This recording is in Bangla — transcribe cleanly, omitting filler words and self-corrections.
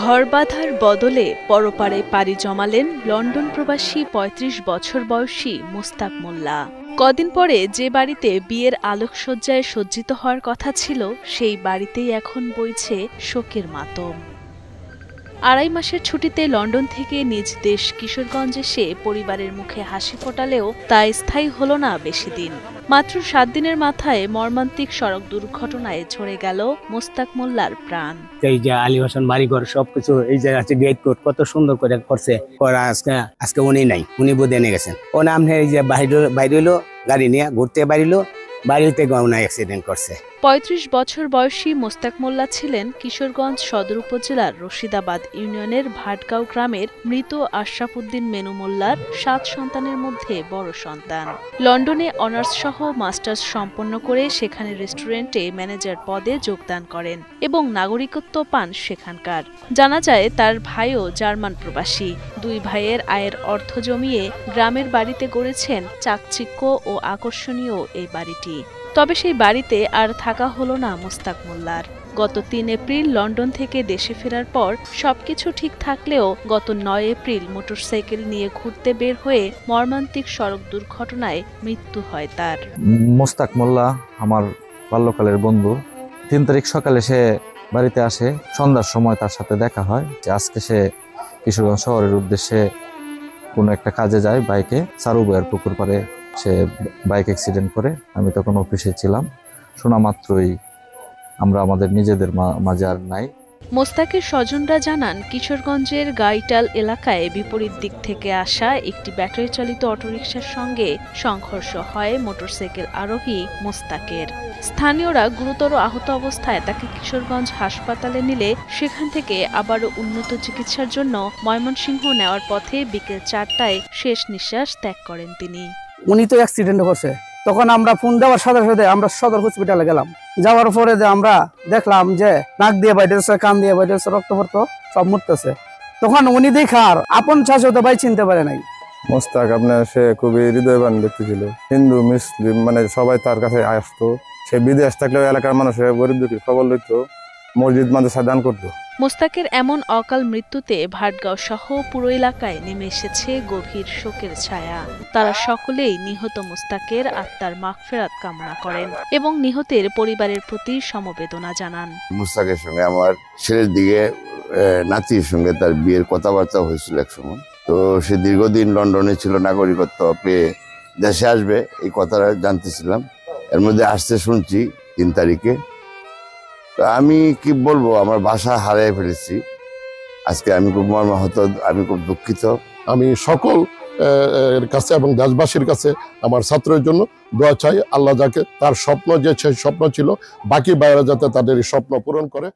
ঘর বাঁধার বদলে পরপারে পাড়ি জমালেন লন্ডন প্রবাসী ৩৫ বছর বয়সী মোস্তাক মোল্লা। কদিন পরে যে বাড়িতে বিয়ের আলোকসজ্জায় সজ্জিত হওয়ার কথা ছিল, সেই বাড়িতেই এখন বইছে শোকের মাতম। ২.৫ মাসের ছুটিতে লন্ডন থেকে নিজ দেশ কিশোরগঞ্জ এসে পরিবারের মুখে হাসি ফোটালেও তা স্থায়ী হল না বেশি দিন। মাত্র ৭ দিনের মাথায় মর্মান্তিক সড়ক দুর্ঘটনায় ঝরে গেল মোস্তাক মোল্লার প্রাণ। এই যে আলী হোসেন বাড়িঘর সবকিছু এই যে আছে, গেট কোড কত সুন্দর করে করছে। আজকে উনি নাই, উনি বোধে নিয়ে গেছেন। ও নাম এই যে বাইরে হইলো গাড়ি নিয়ে ঘুরতে বাড়িলো, বাড়িতে গহনা অ্যাক্সিডেন্ট করছে। ৩৫ বছর বয়সী মোস্তাক মোল্লা ছিলেন কিশোরগঞ্জ সদর উপজেলার রশিদাবাদ ইউনিয়নের ভাটগাঁও গ্রামের মৃত আশরাফ উদ্দিন মেনু মোল্লার ৭ সন্তানের মধ্যে বড় সন্তান। লন্ডনে অনার্স সহ মাস্টার্স সম্পন্ন করে সেখানে রেস্টুরেন্টে ম্যানেজার পদে যোগদান করেন এবং নাগরিকত্ব পান সেখানকার। জানা যায় তার ভাইও জার্মান প্রবাসী। ২ ভাইয়ের আয়ের অর্থ জমিয়ে গ্রামের বাড়িতে গড়েছেন চাকচিক্য ও আকর্ষণীয় এই বাড়িটি। তবে সেই বাড়িতে আর থাকা হলো না মোস্তাক মোল্লার। গত ৩ এপ্রিল লন্ডন থেকে দেশে ফেরার পর সবকিছু ঠিক থাকলেও গত ৯ এপ্রিল মোটরসাইকেল নিয়ে ঘুরতে বের হয়ে মর্মান্তিক সড়ক দুর্ঘটনায় মৃত্যু হয় তার। মোস্তাক মোল্লা আমার বাল্যকালের বন্ধু। ৩ তারিখ সকালে সে বাড়িতে আসে, সন্ধ্যার সময় তার সাথে দেখা হয় যে আজকে সে কিশোরগঞ্জ শহরের উদ্দেশ্যে কোনো একটা কাজে যায় বাইকে। সারুবয়ার পুকুর পাড়ে সে বাইক অ্যাক্সিডেন্ট করে। আমি তখন অফিসে ছিলাম। শোনা মাত্রই আমরা আমাদের নিজেদের মাঝে আর নাই। মোস্তাকের স্বজনরা জানান, কিশোরগঞ্জের গাইটাল এলাকায় বিপরীত দিক থেকে আসা একটি ব্যাটারি চালিত অটোরিকশার সঙ্গে সংঘর্ষ হয় মোটরসাইকেল আরোহী মোস্তাকের। স্থানীয়রা গুরুতর আহত অবস্থায় তাকে কিশোরগঞ্জ হাসপাতালে নিলে সেখান থেকে আবারও উন্নত চিকিৎসার জন্য ময়মনসিংহ নেওয়ার পথে বিকেল ৪টায় শেষ নিঃশ্বাস ত্যাগ করেন তিনি। উনি তো অ্যাক্সিডেন্ট করছে, তখন আমরা ফোন দেওয়ার সাথে সাথে আমরা সদর হসপিটালে গেলাম। যাওয়ার পরে যে আমরা দেখলাম যে নাক দিয়ে বাইরেছে, কান দিয়ে বাইরেছে, রক্ত পড়তো, সব মরতেছে। তখন উনি দেখার আপন চাষও তো ভাই চিনতে পারে নাই। মোস্তাক আপনার সে খুবই হৃদয়বান ব্যক্তি ছিল। হিন্দু মুসলিম মানে সবাই তার কাছে আসতো। সে বিদেশ থাকলেও এলাকার মানুষের গরিব দুঃখীর খবর লইতো, মসজিদ মাদ্রাসা দান করতো। মোস্তাকের এমন অকাল মৃত্যুতে ভাটগাঁও সহ পুরো এলাকায় নেমে এসেছে গভীর শোকের ছায়া। তারা সকলেই নিহত মোস্তাকের আত্মার মাগফিরাত কামনা করেন এবং নিহতের পরিবারের প্রতি সমবেদনা জানান। মোস্তাকের সঙ্গে আমার ছেলের দিকে নাতির সঙ্গে তার বিয়ের কথাবার্তা হয়েছিল এক সময়। তো সে দীর্ঘদিন লন্ডনে ছিল, নাগরিকত্ব পেয়ে দেশে আসবে এই কথাটা জানতেছিলাম। এর মধ্যে আসতে শুনছি ৩ তারিখে। তো আমি কি বলবো, আমার ভাষা হারিয়ে ফেলেছি আজকে। আমি খুব মর্মাহত, আমি খুব দুঃখিত। আমি সকল কাছে এবং দেশবাসীর কাছে আমার ছাত্রের জন্য দোয়া চাই। আল্লাহ যাকে তার স্বপ্ন, যে সেই স্বপ্ন ছিল, বাকি বাইরে যাতে তাদের স্বপ্ন পূরণ করে।